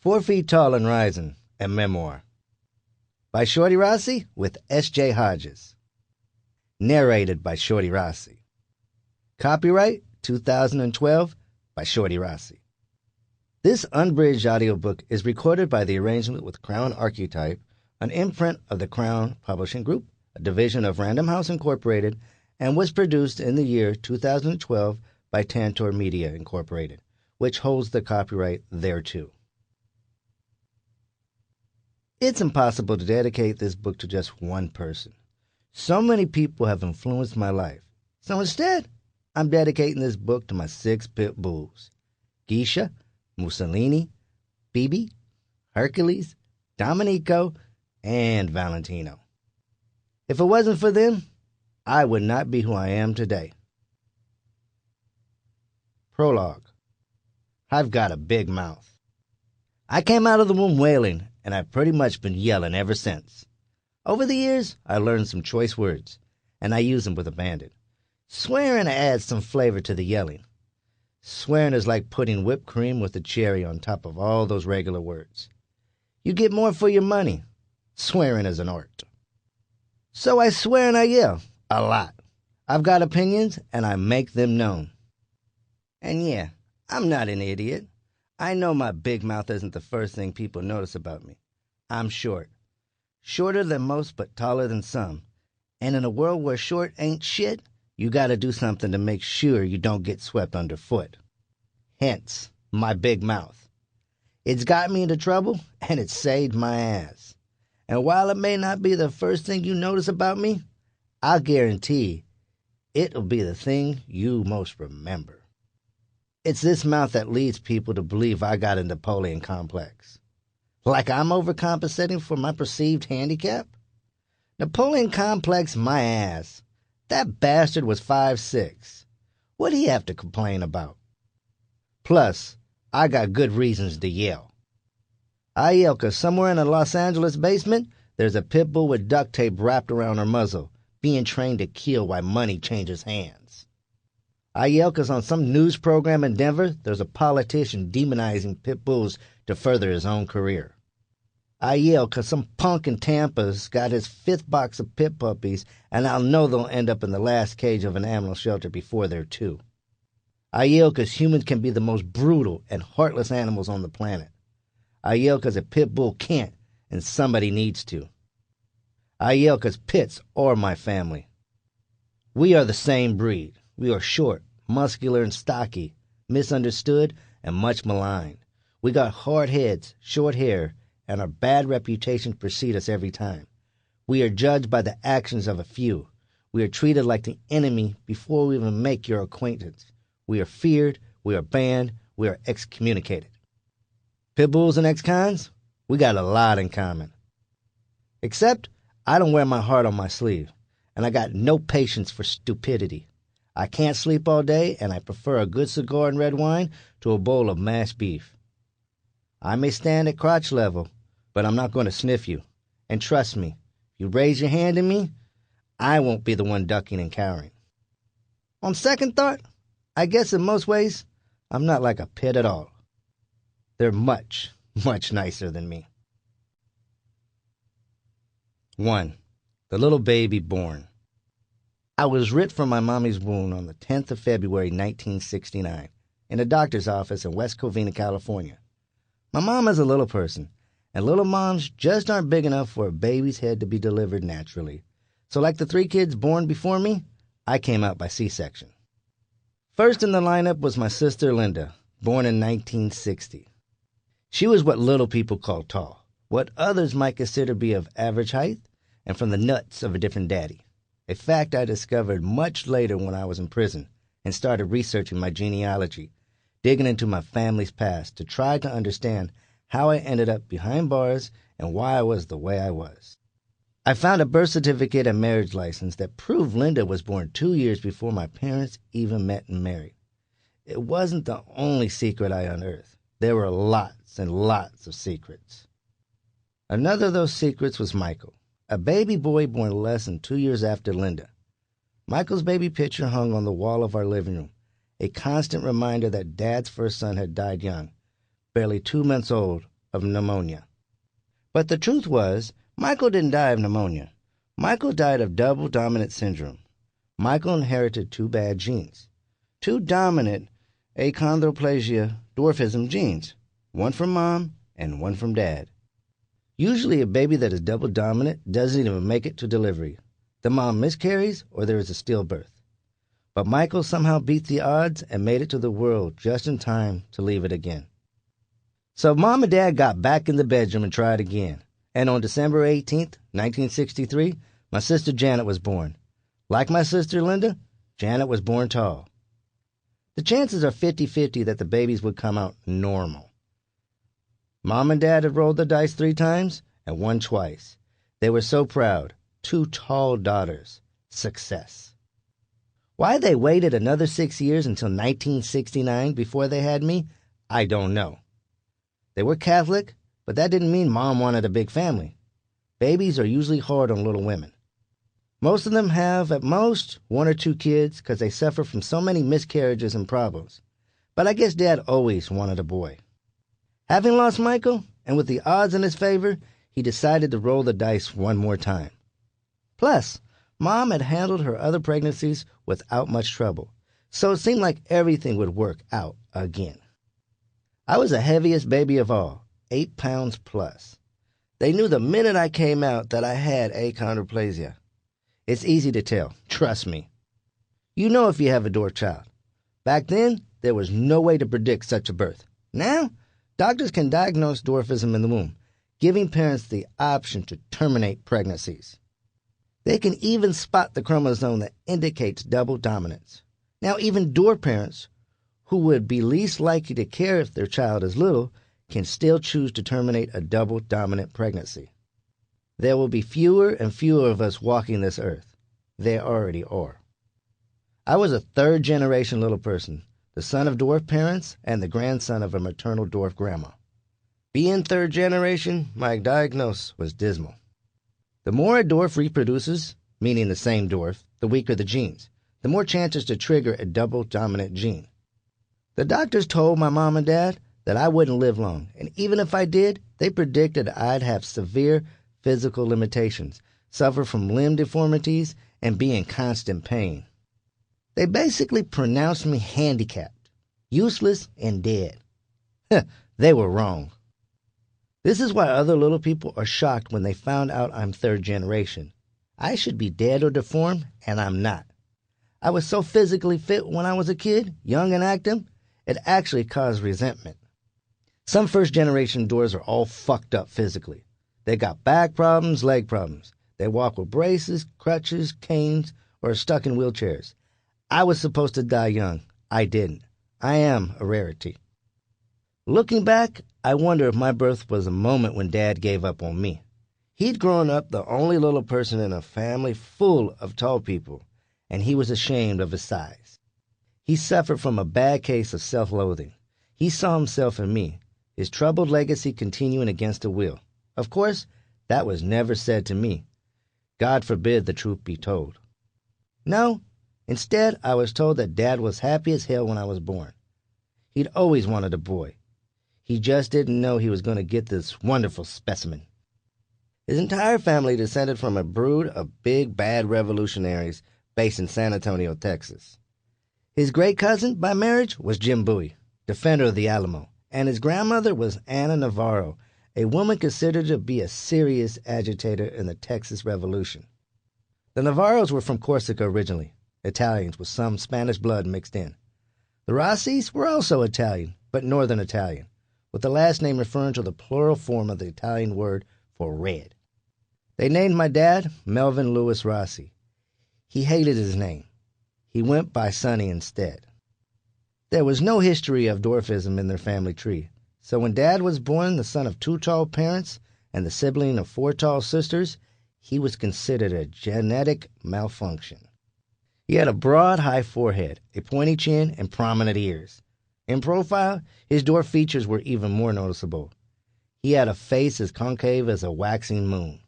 4 Feet Tall and Rising, a Memoir. By Shorty Rossi with S.J. Hodges. Narrated by Shorty Rossi. Copyright 2012 by Shorty Rossi. This unabridged audiobook is recorded by the arrangement with Crown Archetype, an imprint of the Crown Publishing Group, a division of Random House Incorporated, and was produced in the year 2012 by Tantor Media Incorporated, which holds the copyright thereto. It's impossible to dedicate this book to just one person. So many people have influenced my life. So instead, I'm dedicating this book to my 6 pit bulls: Geisha, Mussolini, Bibi, Hercules, Domenico, and Valentino. If it wasn't for them, I would not be who I am today. Prologue. I've got a big mouth. I came out of the womb wailing, and I've pretty much been yelling ever since. Over the years, I learned some choice words, and I use them with abandon. Swearing adds some flavor to the yelling. Swearing is like putting whipped cream with a cherry on top of all those regular words. You get more for your money. Swearing is an art. So I swear and I yell, a lot. I've got opinions, and I make them known. And yeah, I'm not an idiot. I know my big mouth isn't the first thing people notice about me. I'm short. Shorter than most, but taller than some. And in a world where short ain't shit, you gotta do something to make sure you don't get swept underfoot. Hence, my big mouth. It's got me into trouble, and it's saved my ass. And while it may not be the first thing you notice about me, I'll guarantee it'll be the thing you most remember. It's this mouth that leads people to believe I got a Napoleon complex. Like I'm overcompensating for my perceived handicap? Napoleon complex my ass. That bastard was 5'6". What'd he have to complain about? Plus, I got good reasons to yell. I yell 'cause somewhere in a Los Angeles basement, there's a pit bull with duct tape wrapped around her muzzle, being trained to kill while money changes hands. I yell 'cause on some news program in Denver, there's a politician demonizing pit bulls to further his own career. I yell 'cause some punk in Tampa's got his 5th box of pit puppies, and I'll know they'll end up in the last cage of an animal shelter before they're 2. I yell 'cause humans can be the most brutal and heartless animals on the planet. I yell 'cause a pit bull can't, and somebody needs to. I yell 'cause pits are my family. We are the same breed. We are short, muscular, and stocky, misunderstood, and much maligned. We got hard heads, short hair, and our bad reputations precede us every time. We are judged by the actions of a few. We are treated like the enemy before we even make your acquaintance. We are feared, we are banned, we are excommunicated. Pit bulls and ex-cons, we got a lot in common. Except, I don't wear my heart on my sleeve, and I got no patience for stupidity. I can't sleep all day, and I prefer a good cigar and red wine to a bowl of mashed beef. I may stand at crotch level, but I'm not going to sniff you. And trust me, if you raise your hand at me, I won't be the one ducking and cowering. On second thought, I guess in most ways, I'm not like a pit at all. They're much, much nicer than me. 1. The little baby born. I was ripped from my mommy's womb on the 10th of February, 1969, in a doctor's office in West Covina, California. My mom is a little person, and little moms just aren't big enough for a baby's head to be delivered naturally. So like the 3 kids born before me, I came out by C-section. First in the lineup was my sister Linda, born in 1960. She was what little people call tall, what others might consider be of average height, and from the nuts of a different daddy. A fact I discovered much later when I was in prison and started researching my genealogy, digging into my family's past to try to understand how I ended up behind bars and why I was the way I was. I found a birth certificate and marriage license that proved Linda was born 2 years before my parents even met and married. It wasn't the only secret I unearthed. There were lots and lots of secrets. Another of those secrets was Michael, a baby boy born less than 2 years after Linda. Michael's baby picture hung on the wall of our living room, a constant reminder that Dad's first son had died young, barely 2 months old, of pneumonia. But the truth was, Michael didn't die of pneumonia. Michael died of double dominant syndrome. Michael inherited two bad genes, two dominant achondroplasia dwarfism genes, one from mom and one from dad. Usually a baby that is double dominant doesn't even make it to delivery. The mom miscarries or there is a stillbirth. But Michael somehow beat the odds and made it to the world just in time to leave it again. So Mom and Dad got back in the bedroom and tried again. And on December 18th, 1963, my sister Janet was born. Like my sister Linda, Janet was born tall. The chances are 50-50 that the babies would come out normal. Mom and Dad had rolled the dice 3 times and won twice. They were so proud. 2 tall daughters. Success. Why they waited another 6 years until 1969 before they had me, I don't know. They were Catholic, but that didn't mean Mom wanted a big family. Babies are usually hard on little women. Most of them have, at most, 1 or 2 kids because they suffer from so many miscarriages and problems. But I guess Dad always wanted a boy. Having lost Michael, and with the odds in his favor, he decided to roll the dice one more time. Plus, Mom had handled her other pregnancies without much trouble, so it seemed like everything would work out again. I was the heaviest baby of all, 8 pounds plus. They knew the minute I came out that I had achondroplasia. It's easy to tell, trust me. You know if you have a dwarf child. Back then, there was no way to predict such a birth. Now, doctors can diagnose dwarfism in the womb, giving parents the option to terminate pregnancies. They can even spot the chromosome that indicates double dominance. Now, even dwarf parents, who would be least likely to care if their child is little, can still choose to terminate a double dominant pregnancy. There will be fewer and fewer of us walking this earth. There already are. I was a 3rd-generation little person, the son of dwarf parents and the grandson of a maternal dwarf grandma. Being 3rd generation, my diagnosis was dismal. The more a dwarf reproduces, meaning the same dwarf, the weaker the genes, the more chances to trigger a double dominant gene. The doctors told my mom and dad that I wouldn't live long, and even if I did, they predicted I'd have severe physical limitations, suffer from limb deformities, and be in constant pain. They basically pronounced me handicapped, useless, and dead. They were wrong. This is why other little people are shocked when they found out I'm 3rd generation. I should be dead or deformed, and I'm not. I was so physically fit when I was a kid, young and active, it actually caused resentment. Some 1st-generation dwarves are all fucked up physically. They got back problems, leg problems. They walk with braces, crutches, canes, or are stuck in wheelchairs. I was supposed to die young. I didn't. I am a rarity. Looking back, I wonder if my birth was a moment when Dad gave up on me. He'd grown up the only little person in a family full of tall people, and he was ashamed of his size. He suffered from a bad case of self-loathing. He saw himself in me, his troubled legacy continuing against the will. Of course, that was never said to me. God forbid the truth be told. No, instead I was told that Dad was happy as hell when I was born. He'd always wanted a boy. He just didn't know he was going to get this wonderful specimen. His entire family descended from a brood of big, bad revolutionaries based in San Antonio, Texas. His great cousin, by marriage, was Jim Bowie, defender of the Alamo, and his grandmother was Anna Navarro, a woman considered to be a serious agitator in the Texas Revolution. The Navarros were from Corsica originally, Italians with some Spanish blood mixed in. The Rossis were also Italian, but Northern Italian, with the last name referring to the plural form of the Italian word for red. They named my dad Melvin Louis Rossi. He hated his name. He went by Sonny instead. There was no history of dwarfism in their family tree, so when Dad was born, the son of 2 tall parents and the sibling of 4 tall sisters, he was considered a genetic malfunction. He had a broad, high forehead, a pointy chin, and prominent ears. In profile, his dwarf features were even more noticeable. He had a face as concave as a waxing moon.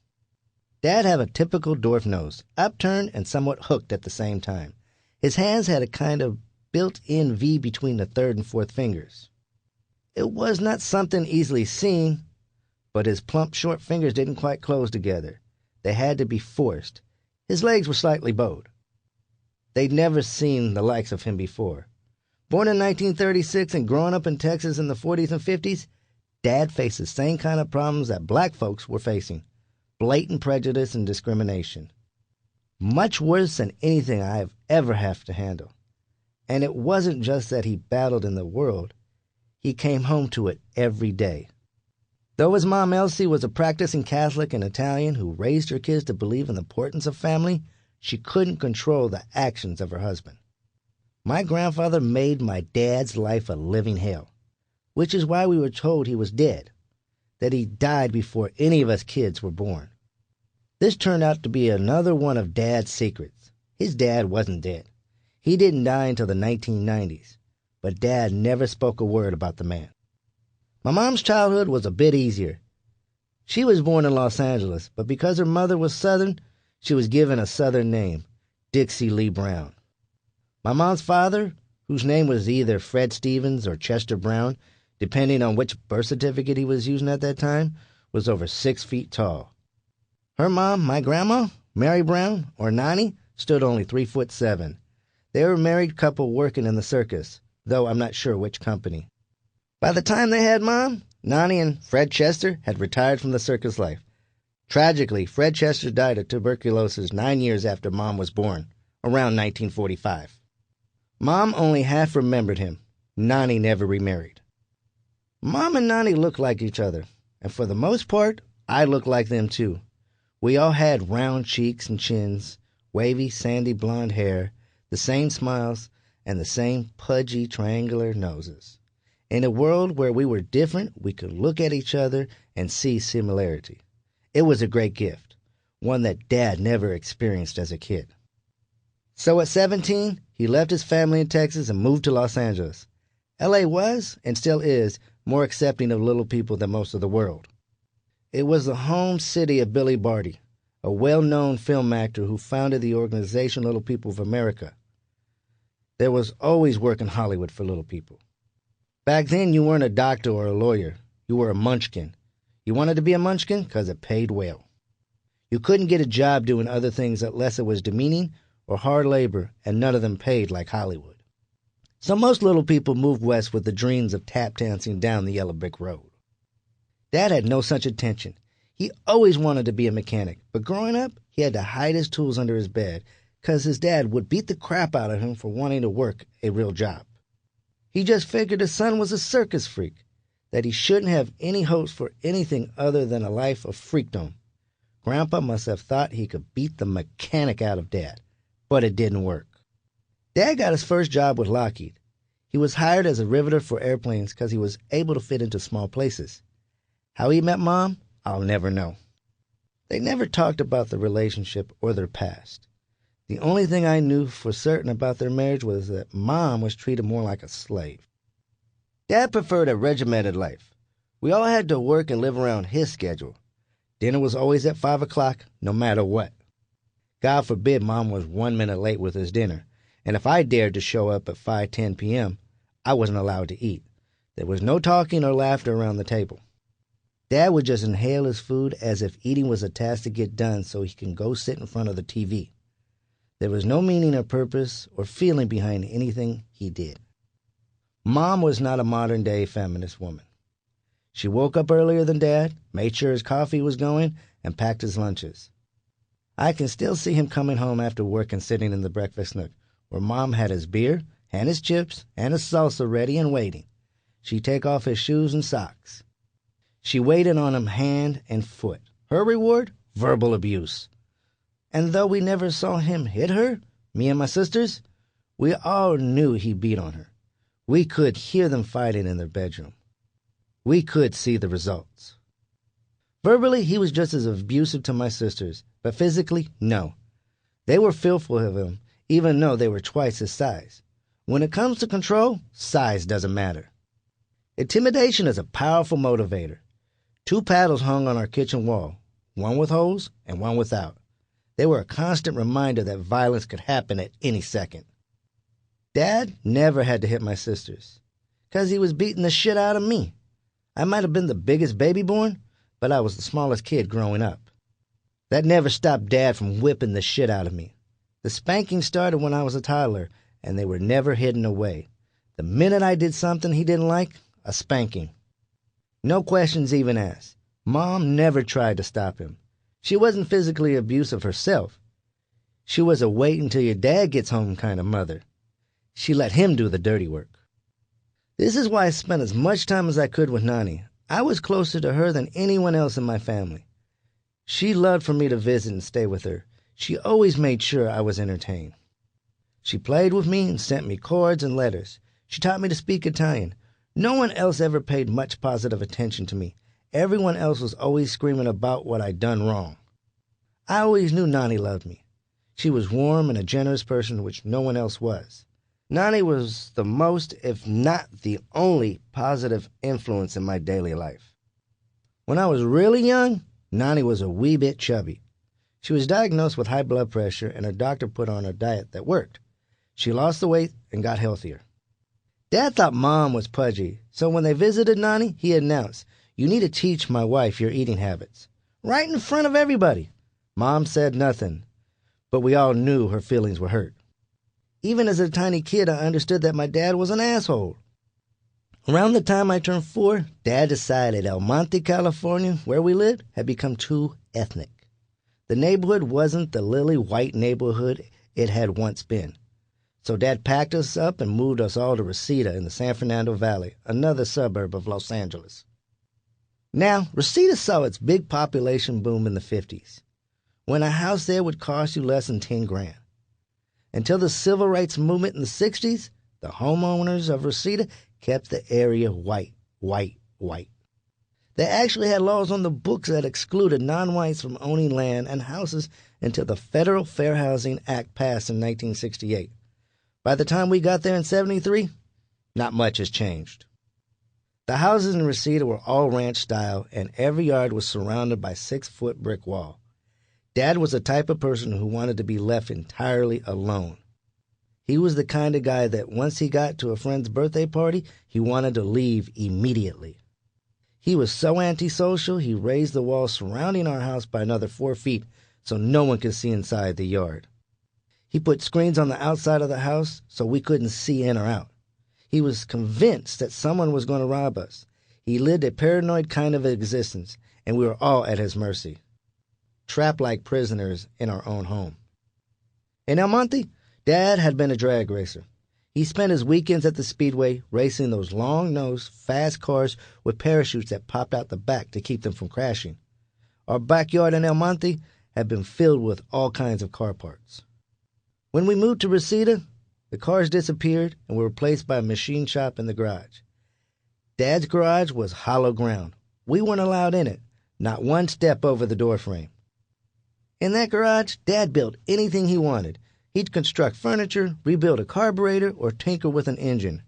Dad had a typical dwarf nose, upturned and somewhat hooked at the same time. His hands had a kind of built-in V between the 3rd and 4th fingers. It was not something easily seen, but his plump, short fingers didn't quite close together. They had to be forced. His legs were slightly bowed. They'd never seen the likes of him before. Born in 1936 and growing up in Texas in the 40s and 50s, Dad faced the same kind of problems that black folks were facing: blatant prejudice and discrimination. Much worse than anything I've ever had to handle. And it wasn't just that he battled in the world. He came home to it every day. Though his mom Elsie was a practicing Catholic and Italian who raised her kids to believe in the importance of family, she couldn't control the actions of her husband. My grandfather made my dad's life a living hell, which is why we were told he was dead, that he died before any of us kids were born. This turned out to be another one of Dad's secrets. His dad wasn't dead. He didn't die until the 1990s, but Dad never spoke a word about the man. My mom's childhood was a bit easier. She was born in Los Angeles, but because her mother was Southern, she was given a Southern name, Dixie Lee Brown. My mom's father, whose name was either Fred Stevens or Chester Brown, depending on which birth certificate he was using at that time, was over 6 feet tall. Her mom, my grandma, Mary Brown, or Nani, stood only 3'7". They were a married couple working in the circus, though I'm not sure which company. By the time they had Mom, Nani and Fred Chester had retired from the circus life. Tragically, Fred Chester died of tuberculosis 9 years after Mom was born, around 1945. Mom only half remembered him. Nani never remarried. Mom and Nani looked like each other, and for the most part, I looked like them too. We all had round cheeks and chins, wavy, sandy blonde hair, the same smiles, and the same pudgy, triangular noses. In a world where we were different, we could look at each other and see similarity. It was a great gift, one that Dad never experienced as a kid. So at 17, he left his family in Texas and moved to Los Angeles. L.A. was, and still is, more accepting of little people than most of the world. It was the home city of Billy Barty, a well-known film actor who founded the organization Little People of America. There was always work in Hollywood for little people. Back then, you weren't a doctor or a lawyer. You were a munchkin. You wanted to be a munchkin because it paid well. You couldn't get a job doing other things unless it was demeaning or hard labor, and none of them paid like Hollywood. So most little people moved west with the dreams of tap dancing down the yellow brick road. Dad had no such intention. He always wanted to be a mechanic, but growing up, he had to hide his tools under his bed because his dad would beat the crap out of him for wanting to work a real job. He just figured his son was a circus freak, that he shouldn't have any hopes for anything other than a life of freakdom. Grandpa must have thought he could beat the mechanic out of Dad, but it didn't work. Dad got his first job with Lockheed. He was hired as a riveter for airplanes because he was able to fit into small places. How he met Mom, I'll never know. They never talked about the relationship or their past. The only thing I knew for certain about their marriage was that Mom was treated more like a slave. Dad preferred a regimented life. We all had to work and live around his schedule. Dinner was always at 5 o'clock, no matter what. God forbid Mom was 1 minute late with his dinner, and if I dared to show up at 5:10 p.m., I wasn't allowed to eat. There was no talking or laughter around the table. Dad would just inhale his food as if eating was a task to get done so he can go sit in front of the TV. There was no meaning or purpose or feeling behind anything he did. Mom was not a modern-day feminist woman. She woke up earlier than Dad, made sure his coffee was going, and packed his lunches. I can still see him coming home after work and sitting in the breakfast nook, where Mom had his beer and his chips and his salsa ready and waiting. She'd take off his shoes and socks. She waited on him hand and foot. Her reward? Verbal abuse. And though we never saw him hit her, me and my sisters, we all knew he beat on her. We could hear them fighting in their bedroom. We could see the results. Verbally, he was just as abusive to my sisters, but physically, no. They were fearful of him, even though they were twice his size. When it comes to control, size doesn't matter. Intimidation is a powerful motivator. 2 paddles hung on our kitchen wall, one with holes and one without. They were a constant reminder that violence could happen at any second. Dad never had to hit my sisters, 'cause he was beating the shit out of me. I might have been the biggest baby born, but I was the smallest kid growing up. That never stopped Dad from whipping the shit out of me. The spanking started when I was a toddler, and they were never hidden away. The minute I did something he didn't like, a spanking. No questions even asked. Mom never tried to stop him. She wasn't physically abusive herself. She was a wait until your dad gets home kind of mother. She let him do the dirty work. This is why I spent as much time as I could with Nani. I was closer to her than anyone else in my family. She loved for me to visit and stay with her. She always made sure I was entertained. She played with me and sent me cards and letters. She taught me to speak Italian. No one else ever paid much positive attention to me. Everyone else was always screaming about what I'd done wrong. I always knew Nani loved me. She was warm and a generous person, which no one else was. Nani was the most, if not the only, positive influence in my daily life. When I was really young, Nani was a wee bit chubby. She was diagnosed with high blood pressure, and her doctor put her on a diet that worked. She lost the weight and got healthier. Dad thought Mom was pudgy, so when they visited Nani, he announced, "You need to teach my wife your eating habits." Right in front of everybody. Mom said nothing, but we all knew her feelings were hurt. Even as a tiny kid, I understood that my dad was an asshole. Around the time I turned 4, Dad decided El Monte, California, where we lived, had become too ethnic. The neighborhood wasn't the lily-white neighborhood it had once been. So Dad packed us up and moved us all to Reseda in the San Fernando Valley, another suburb of Los Angeles. Now, Reseda saw its big population boom in the 50s, when a house there would cost you less than $10,000. Until the civil rights movement in the 60s, the homeowners of Reseda kept the area white. They actually had laws on the books that excluded non-whites from owning land and houses until the Federal Fair Housing Act passed in 1968. By the time we got there in 73, not much has changed. The houses in Reseda were all ranch style, and every yard was surrounded by 6-foot brick wall. Dad was the type of person who wanted to be left entirely alone. He was the kind of guy that once he got to a friend's birthday party, he wanted to leave immediately. He was so antisocial, he raised the wall surrounding our house by another 4 feet so no one could see inside the yard. He put screens on the outside of the house so we couldn't see in or out. He was convinced that someone was going to rob us. He lived a paranoid kind of existence, and we were all at his mercy, trapped like prisoners in our own home. In El Monte, Dad had been a drag racer. He spent his weekends at the speedway racing those long-nosed, fast cars with parachutes that popped out the back to keep them from crashing. Our backyard in El Monte had been filled with all kinds of car parts. When we moved to Reseda, the cars disappeared and were replaced by a machine shop in the garage. Dad's garage was hollow ground. We weren't allowed in it, not one step over the doorframe. In that garage, Dad built anything he wanted. He'd construct furniture, rebuild a carburetor, or tinker with an engine.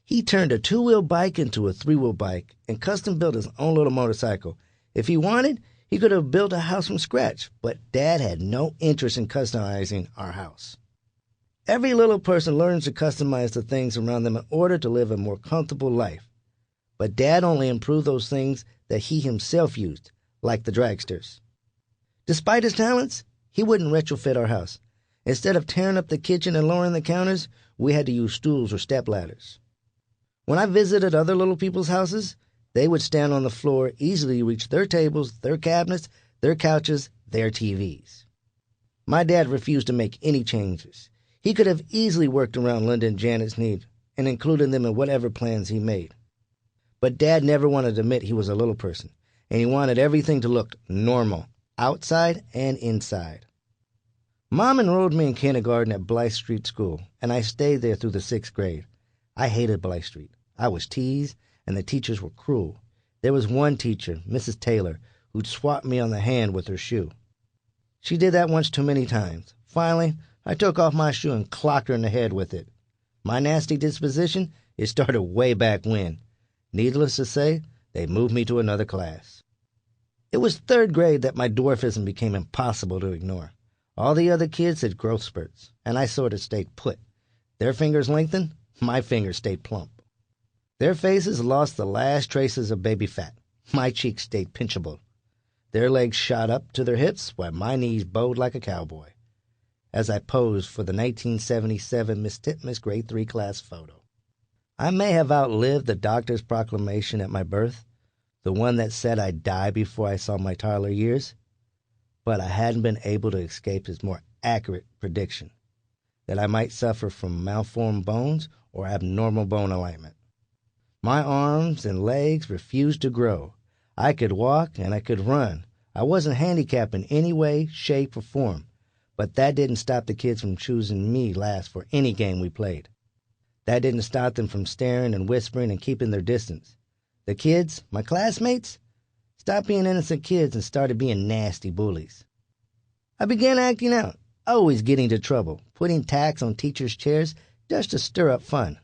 He turned a 2-wheel bike into a 3-wheel bike and custom-built his own little motorcycle. If he wanted, he could have built a house from scratch, but Dad had no interest in customizing our house. Every little person learns to customize the things around them in order to live a more comfortable life. But Dad only improved those things that he himself used, like the dragsters. Despite his talents, he wouldn't retrofit our house. Instead of tearing up the kitchen and lowering the counters, we had to use stools or stepladders. When I visited other little people's houses, they would stand on the floor, easily reach their tables, their cabinets, their couches, their TVs. My dad refused to make any changes. He could have easily worked around Linda and Janet's needs and included them in whatever plans he made. But Dad never wanted to admit he was a little person, and he wanted everything to look normal, outside and inside. Mom enrolled me in kindergarten at Blythe Street School, and I stayed there through the 6th grade. I hated Blythe Street. I was teased, and the teachers were cruel. There was one teacher, Mrs. Taylor, who'd swat me on the hand with her shoe. She did that once too many times. Finally, I took off my shoe and clocked her in the head with it. My nasty disposition, it started way back when. Needless to say, they moved me to another class. It was 3rd grade that my dwarfism became impossible to ignore. All the other kids had growth spurts, and I sort of stayed put. Their fingers lengthened, my fingers stayed plump. Their faces lost the last traces of baby fat. My cheeks stayed pinchable. Their legs shot up to their hips while my knees bowed like a cowboy as I posed for the 1977 Miss Titmus Grade 3 class photo. I may have outlived the doctor's proclamation at my birth, the one that said I'd die before I saw my toddler years, but I hadn't been able to escape his more accurate prediction that I might suffer from malformed bones or abnormal bone alignment. My arms and legs refused to grow. I could walk and I could run. I wasn't handicapped in any way, shape, or form, but that didn't stop the kids from choosing me last for any game we played. That didn't stop them from staring and whispering and keeping their distance. The kids, my classmates, stopped being innocent kids and started being nasty bullies. I began acting out, always getting into trouble, putting tacks on teachers' chairs just to stir up fun.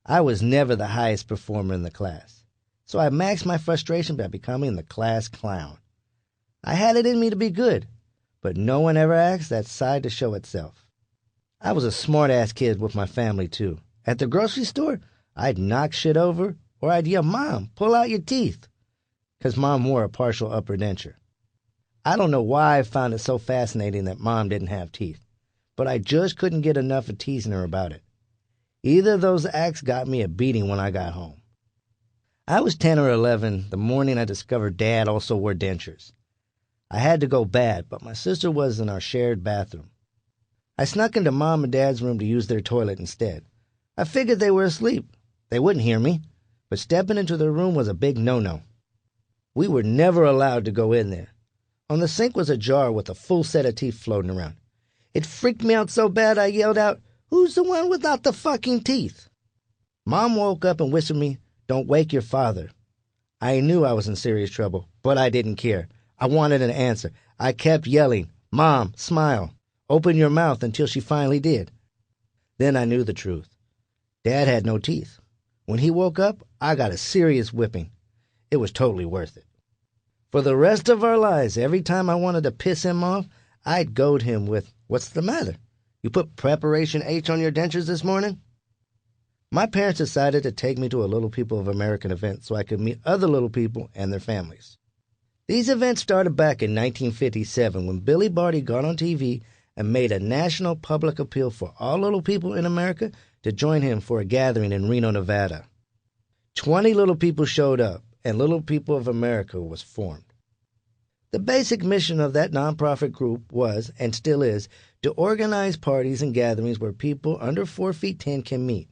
I was never the highest performer in the class, so I maxed my frustration by becoming the class clown. I had it in me to be good, but no one ever asked that side to show itself. I was a smart-ass kid with my family, too. At the grocery store, I'd knock shit over, or I'd yell, "Mom, pull out your teeth," 'cause Mom wore a partial upper denture. I don't know why I found it so fascinating that Mom didn't have teeth, but I just couldn't get enough of teasing her about it. Either of those acts got me a beating when I got home. I was 10 or 11 the morning I discovered Dad also wore dentures. I had to go bad, but my sister was in our shared bathroom. I snuck into Mom and Dad's room to use their toilet instead. I figured they were asleep. They wouldn't hear me, but stepping into their room was a big no-no. We were never allowed to go in there. On the sink was a jar with a full set of teeth floating around. It freaked me out so bad I yelled out, "Who's the one without the fucking teeth?" Mom woke up and whispered me, "Don't wake your father." I knew I was in serious trouble, but I didn't care. I wanted an answer. I kept yelling, "Mom, smile. Open your mouth," until she finally did. Then I knew the truth. Dad had no teeth. When he woke up, I got a serious whipping. It was totally worth it. For the rest of our lives, every time I wanted to piss him off, I'd goad him with, "What's the matter? You put preparation H on your dentures this morning?" My parents decided to take me to a Little People of America event so I could meet other little people and their families. These events started back in 1957 when Billy Barty got on TV and made a national public appeal for all little people in America to join him for a gathering in Reno, Nevada. 20 little people showed up, and Little People of America was formed. The basic mission of that nonprofit group was, and still is, to organize parties and gatherings where people under 4 feet 10 can meet.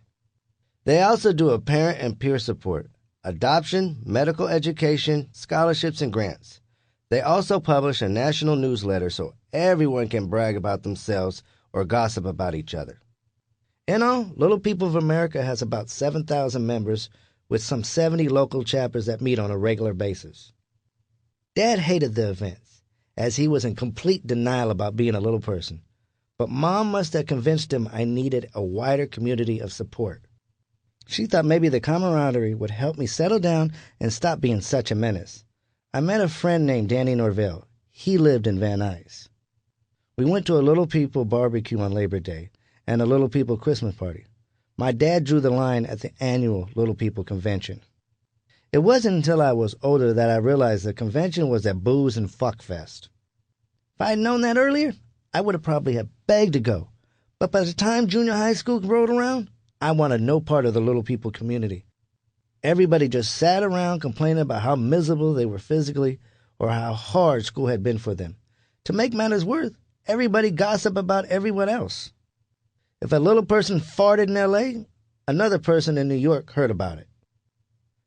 They also do a parent and peer support, adoption, medical education, scholarships, and grants. They also publish a national newsletter so everyone can brag about themselves or gossip about each other. In all, Little People of America has about 7,000 members with some 70 local chapters that meet on a regular basis. Dad hated the events, as he was in complete denial about being a little person, but Mom must have convinced him I needed a wider community of support. She thought maybe the camaraderie would help me settle down and stop being such a menace. I met a friend named Danny Norvell. He lived in Van Nuys. We went to a Little People barbecue on Labor Day and a Little People Christmas party. My dad drew the line at the annual Little People convention. It wasn't until I was older that I realized the convention was a booze and fuck fest. If I had known that earlier, I would have probably have begged to go. But by the time junior high school rolled around, I wanted no part of the Little People community. Everybody just sat around complaining about how miserable they were physically or how hard school had been for them. To make matters worse, everybody gossiped about everyone else. If a little person farted in L.A., another person in New York heard about it.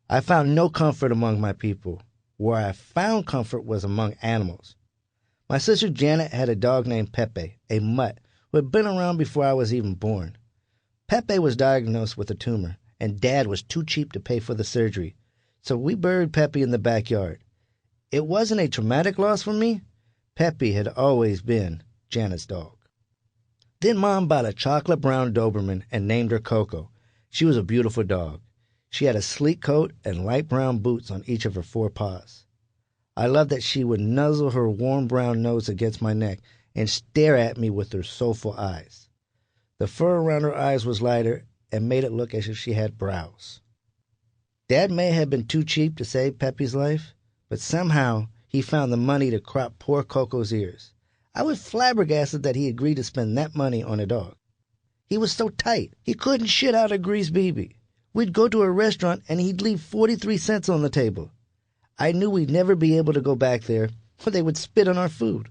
I found no comfort among my people. Where I found comfort was among animals. My sister Janet had a dog named Pepe, a mutt, who had been around before I was even born. Pepe was diagnosed with a tumor, and Dad was too cheap to pay for the surgery, so we buried Pepe in the backyard. It wasn't a traumatic loss for me. Pepe had always been Janet's dog. Then Mom bought a chocolate brown Doberman and named her Coco. She was a beautiful dog. She had a sleek coat and light brown boots on each of her 4 paws. I loved that she would nuzzle her warm brown nose against my neck and stare at me with her soulful eyes. The fur around her eyes was lighter and made it look as if she had brows. Dad may have been too cheap to save Peppy's life, but somehow he found the money to crop poor Coco's ears. I was flabbergasted that he agreed to spend that money on a dog. He was so tight, he couldn't shit out a greased BB. We'd go to a restaurant and he'd leave 43 cents on the table. I knew we'd never be able to go back there, or they would spit on our food.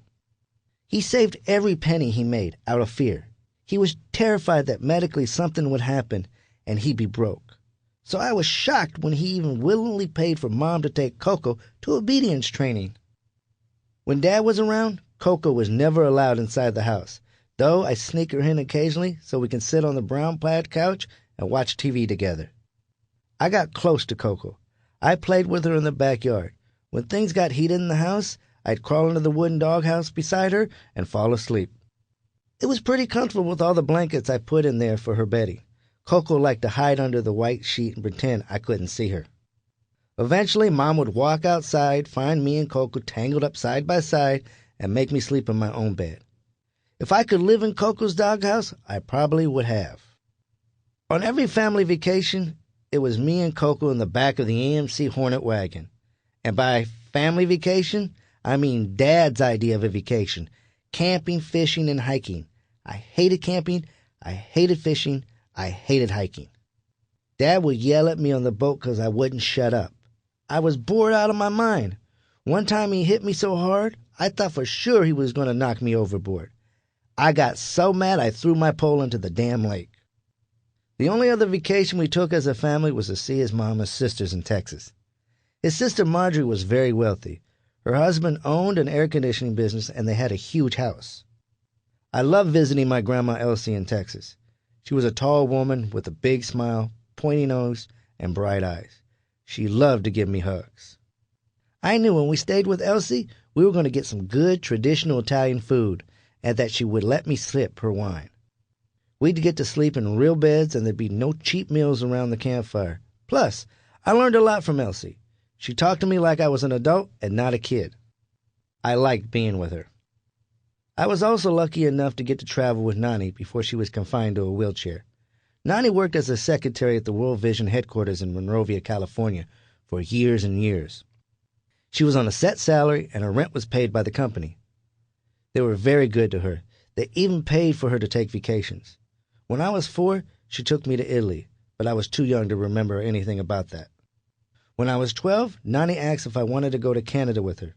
He saved every penny he made out of fear. He was terrified that medically something would happen and he'd be broke. So I was shocked when he even willingly paid for Mom to take Coco to obedience training. When Dad was around, Coco was never allowed inside the house, though I sneak her in occasionally so we can sit on the brown plaid couch and watch TV together. I got close to Coco. I played with her in the backyard. When things got heated in the house, I'd crawl into the wooden doghouse beside her and fall asleep. It was pretty comfortable with all the blankets I put in there for her bedding. Coco liked to hide under the white sheet and pretend I couldn't see her. Eventually, Mom would walk outside, find me and Coco tangled up side by side, and make me sleep in my own bed. If I could live in Coco's doghouse, I probably would have. On every family vacation, it was me and Coco in the back of the AMC Hornet wagon. And by family vacation, I mean Dad's idea of a vacation. Camping, fishing, and hiking. I hated camping, I hated fishing, I hated hiking. Dad would yell at me on the boat because I wouldn't shut up. I was bored out of my mind. One time he hit me so hard, I thought for sure he was going to knock me overboard. I got so mad I threw my pole into the damn lake. The only other vacation we took as a family was to see his mama's sisters in Texas. His sister Marjorie was very wealthy. Her husband owned an air conditioning business and they had a huge house. I loved visiting my grandma Elsie in Texas. She was a tall woman with a big smile, pointy nose, and bright eyes. She loved to give me hugs. I knew when we stayed with Elsie, we were going to get some good traditional Italian food and that she would let me sip her wine. We'd get to sleep in real beds and there'd be no cheap meals around the campfire. Plus, I learned a lot from Elsie. She talked to me like I was an adult and not a kid. I liked being with her. I was also lucky enough to get to travel with Nani before she was confined to a wheelchair. Nani worked as a secretary at the World Vision headquarters in Monrovia, California, for years and years. She was on a set salary and her rent was paid by the company. They were very good to her. They even paid for her to take vacations. When I was 4, she took me to Italy, but I was too young to remember anything about that. When I was 12, Nani asked if I wanted to go to Canada with her.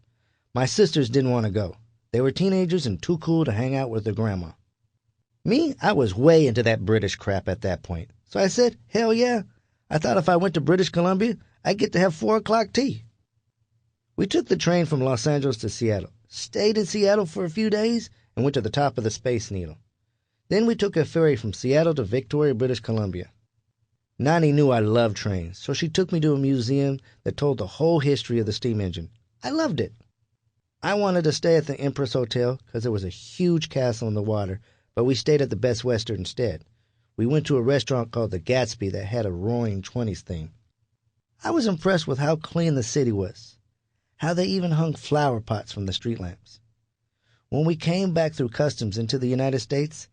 My sisters didn't want to go. They were teenagers and too cool to hang out with their grandma. Me, I was way into that British crap at that point. So I said, hell yeah. I thought if I went to British Columbia, I'd get to have 4 o'clock tea. We took the train from Los Angeles to Seattle, stayed in Seattle for a few days, and went to the top of the Space Needle. Then we took a ferry from Seattle to Victoria, British Columbia. Nani knew I loved trains, so she took me to a museum that told the whole history of the steam engine. I loved it. I wanted to stay at the Empress Hotel because there was a huge castle in the water, but we stayed at the Best Western instead. We went to a restaurant called the Gatsby that had a Roaring Twenties theme. I was impressed with how clean the city was, how they even hung flower pots from the street lamps. When we came back through customs into the United States,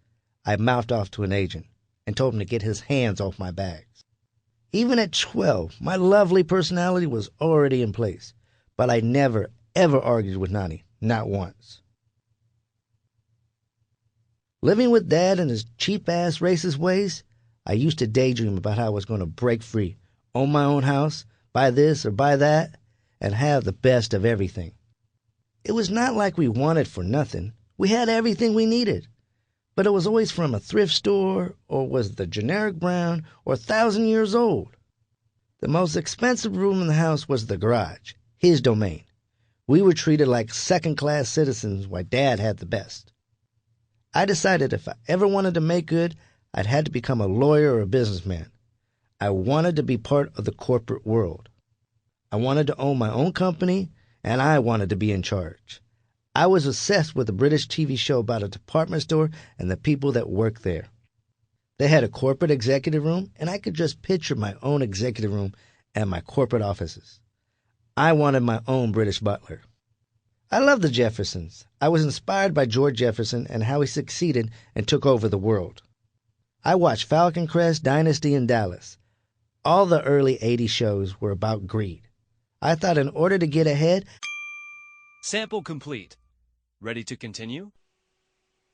I mouthed off to an agent and told him to get his hands off my bags. Even at 12, my lovely personality was already in place, but I never, ever argued with Nani, not once. Living with Dad and his cheap-ass racist ways, I used to daydream about how I was going to break free, own my own house, buy this or buy that, and have the best of everything. It was not like we wanted for nothing. We had everything we needed. But it was always from a thrift store, or was the generic brand, or 1,000 years old. The most expensive room in the house was the garage, his domain. We were treated like second-class citizens while Dad had the best. I decided if I ever wanted to make good, I'd had to become a lawyer or a businessman. I wanted to be part of the corporate world. I wanted to own my own company, and I wanted to be in charge. I was obsessed with a British TV show about a department store and the people that worked there. They had a corporate executive room, and I could just picture my own executive room and my corporate offices. I wanted my own British butler. I loved the Jeffersons. I was inspired by George Jefferson and how he succeeded and took over the world. I watched Falcon Crest, Dynasty, and Dallas. All the early '80s shows were about greed. I thought in order to get ahead, Sample complete. Ready to continue?